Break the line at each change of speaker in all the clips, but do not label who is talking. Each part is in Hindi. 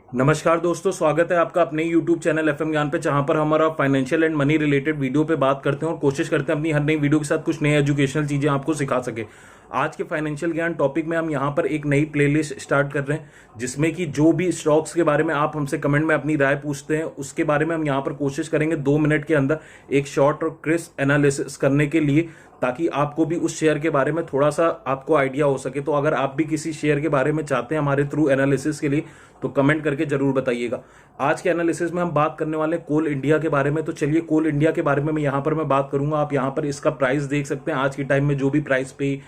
नमस्कार दोस्तों, स्वागत है आपका अपने YouTube चैनल एफएम ज्ञान पे, जहां पर हमारा financial and money related video पे बात करते हैं और कोशिश करते हैं अपनी हर नई वीडियो के साथ कुछ नई एजुकेशनल चीजें आपको सिखा सके। आज के फाइनेंशियल ज्ञान टॉपिक में हम यहां पर एक नई प्लेलिस्ट स्टार्ट कर रहे हैं, जिसमें कि जो भी स्टॉक्स के बारे में आप हमसे कमेंट में अपनी राय पूछते हैं उसके बारे में हम यहां पर कोशिश करेंगे 2 मिनट के अंदर एक शॉर्ट और क्रिस्प एनालिसिस करने के लिए, ताकि आपको भी उस शेयर के बारे में थोड़ा सा आपको आइडिया हो सके। तो अगर आप भी किसी शेयर के बारे में चाहते हैं हमारे थ्रू एनालिसिस के लिए, तो कमेंट करके जरूर बताइएगा। आज के एनालिसिस में हम बात करने वाले कोल इंडिया के बारे में। तो चलिए, कोल इंडिया के बारे में मैं बात करूंगा। आप यहां पर इसका प्राइस देख सकते हैं। आज के टाइम में जो भी प्राइस पे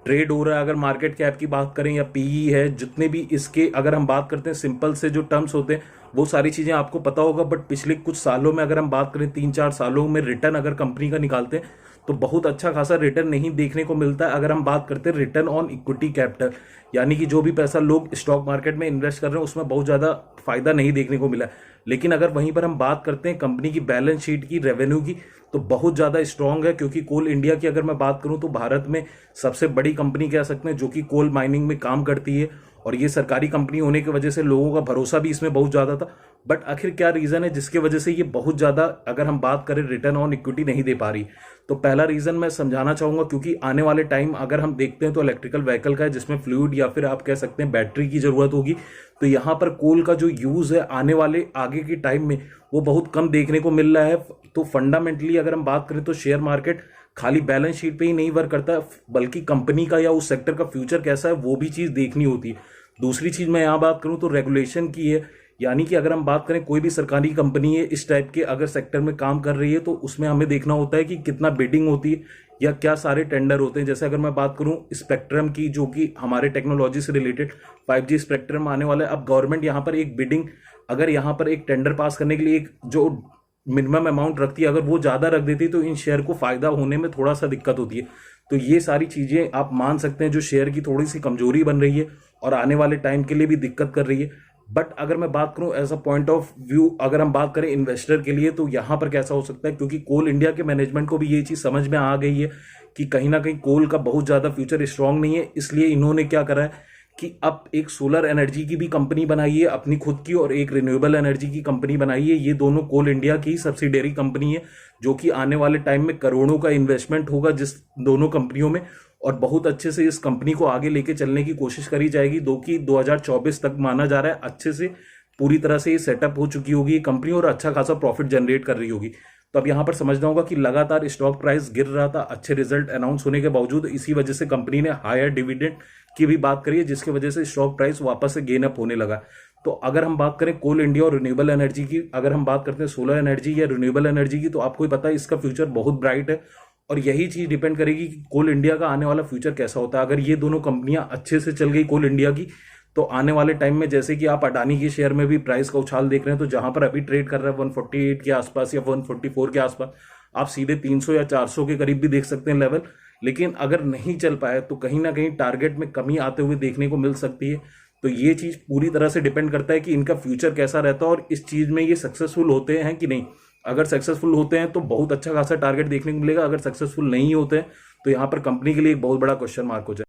ट्रेड हो रहा है, अगर मार्केट कैप की बात करें या पीई है, जितने भी इसके अगर हम बात करते हैं सिंपल से जो टर्म्स होते हैं वो सारी चीजें आपको पता होगा। बट पिछले कुछ सालों में अगर हम बात करें, 3-4 सालों में रिटर्न अगर कंपनी का निकालते हैं तो बहुत अच्छा खासा रिटर्न नहीं देखने को मिलता है। अगर हम बात करते हैं रिटर्न ऑन इक्विटी कैपिटल, यानी कि जो भी पैसा लोग स्टॉक मार्केट में इन्वेस्ट कर रहे हैं उसमें बहुत ज्यादा फायदा नहीं देखने को मिला। लेकिन अगर वहीं पर हम बात करते हैं कंपनी की बैलेंस शीट की, रेवेन्यू की, तो बहुत ज्यादा स्ट्रांग है। क्योंकि कोल इंडिया की अगर मैं बात करूं तो भारत में सबसे बड़ी कंपनी कह सकते हैं जो कि कोल माइनिंग में काम करती है, और ये सरकारी कंपनी होने की वजह से लोगों का भरोसा भी इसमें बहुत ज्यादा था। बट आखिर क्या रीजन है जिसके वजह से ये बहुत ज्यादा, अगर हम बात करें, रिटर्न ऑन इक्विटी नहीं दे पा रही? तो पहला रीजन मैं समझाना चाहूंगा, क्योंकि आने वाले टाइम अगर हम देखते हैं तो इलेक्ट्रिकल व्हीकल का है, जिसमें फ्लूइड या फिर आप कह सकते हैं बैटरी की जरूरत होगी। तो यहाँ पर कोल का जो यूज है आने वाले आगे के टाइम में वो बहुत कम देखने को मिल रहा है। तो फंडामेंटली अगर हम बात करें तो शेयर मार्केट खाली बैलेंस शीट पे ही नहीं वर्क करता, बल्कि कंपनी का या उस सेक्टर का फ्यूचर कैसा है वो भी चीज देखनी होती है। दूसरी चीज मैं यहाँ बात करूं तो रेगुलेशन की है, यानी कि अगर हम बात करें कोई भी सरकारी कंपनी है इस टाइप के अगर सेक्टर में काम कर रही है, तो उसमें हमें देखना होता है कि कितना बिडिंग होती है या क्या सारे टेंडर होते हैं। जैसे अगर मैं बात करूं स्पेक्ट्रम की, जो कि हमारे टेक्नोलॉजी से रिलेटेड 5G स्पेक्ट्रम आने वाला है। अब गवर्नमेंट यहाँ पर एक बिडिंग, अगर यहाँ पर एक टेंडर पास करने के लिए एक जो मिनिमम अमाउंट रखती है, अगर वो ज्यादा रख देती है तो इन शेयर को फायदा होने में थोड़ा सा दिक्कत होती है। तो ये सारी चीजें आप मान सकते हैं जो शेयर की थोड़ी सी कमजोरी बन रही है और आने वाले टाइम के लिए भी दिक्कत कर रही है। बट अगर मैं बात करूं as a point of view, अगर हम बात करें इन्वेस्टर के लिए, तो यहां पर कैसा हो सकता है, क्योंकि कोल इंडिया के मैनेजमेंट को भी ये चीज समझ में आ गई है कि कहीं ना कहीं कोल का बहुत ज्यादा फ्यूचर स्ट्रांग नहीं है। इसलिए इन्होंने क्या करा है कि अब एक सोलर एनर्जी की भी कंपनी बनाई है अपनी खुद की, और एक रिन्यूएबल एनर्जी की कंपनी बनाई है। ये दोनों कोल इंडिया की सब्सिडियरी कंपनी है, जो कि आने वाले टाइम में करोड़ों का इन्वेस्टमेंट होगा जिस दोनों कंपनियों में, और बहुत अच्छे से इस कंपनी को आगे लेके चलने की कोशिश करी जाएगी। 2024 तक माना जा रहा है अच्छे से पूरी तरह से ये सेटअप हो चुकी होगी ये कंपनी, और अच्छा खासा प्रॉफिट जनरेट कर रही होगी। तो अब यहां पर समझना होगा कि लगातार स्टॉक प्राइस गिर रहा था अच्छे रिजल्ट अनाउंस होने के बावजूद। इसी वजह से कंपनी ने हायर डिविडेंड की भी बात करी है, जिसकी वजह से स्टॉक प्राइस वापस से गेन अप होने लगा। तो अगर हम बात करें कोल इंडिया और रिन्यूएबल एनर्जी की, अगर हम बात करते हैं सोलर एनर्जी या रिन्यूएबल एनर्जी की, तो आपको ही पता है इसका फ्यूचर बहुत ब्राइट है। और यही चीज डिपेंड करेगी कि कोल इंडिया का आने वाला फ्यूचर कैसा होता है। अगर ये दोनों कंपनियां अच्छे से चल गई कोल इंडिया की, तो आने वाले टाइम में, जैसे कि आप अडानी के शेयर में भी प्राइस का उछाल देख रहे हैं, तो जहां पर अभी ट्रेड कर रहा है 148 के आसपास या 144 के आसपास, आप सीधे 300 या 400 के करीब भी देख सकते हैं लेवल। लेकिन अगर नहीं चल पाए तो कहीं ना कहीं टारगेट में कमी आते हुए देखने को मिल सकती है। तो ये चीज पूरी तरह से डिपेंड करता है कि इनका फ्यूचर कैसा रहता है और इस चीज में ये सक्सेसफुल होते हैं कि नहीं। अगर सक्सेसफुल होते हैं तो बहुत अच्छा खासा टारगेट देखने को मिलेगा, अगर सक्सेसफुल नहीं होते हैं तो यहाँ पर कंपनी के लिए एक बहुत बड़ा क्वेश्चन मार्क हो जाए।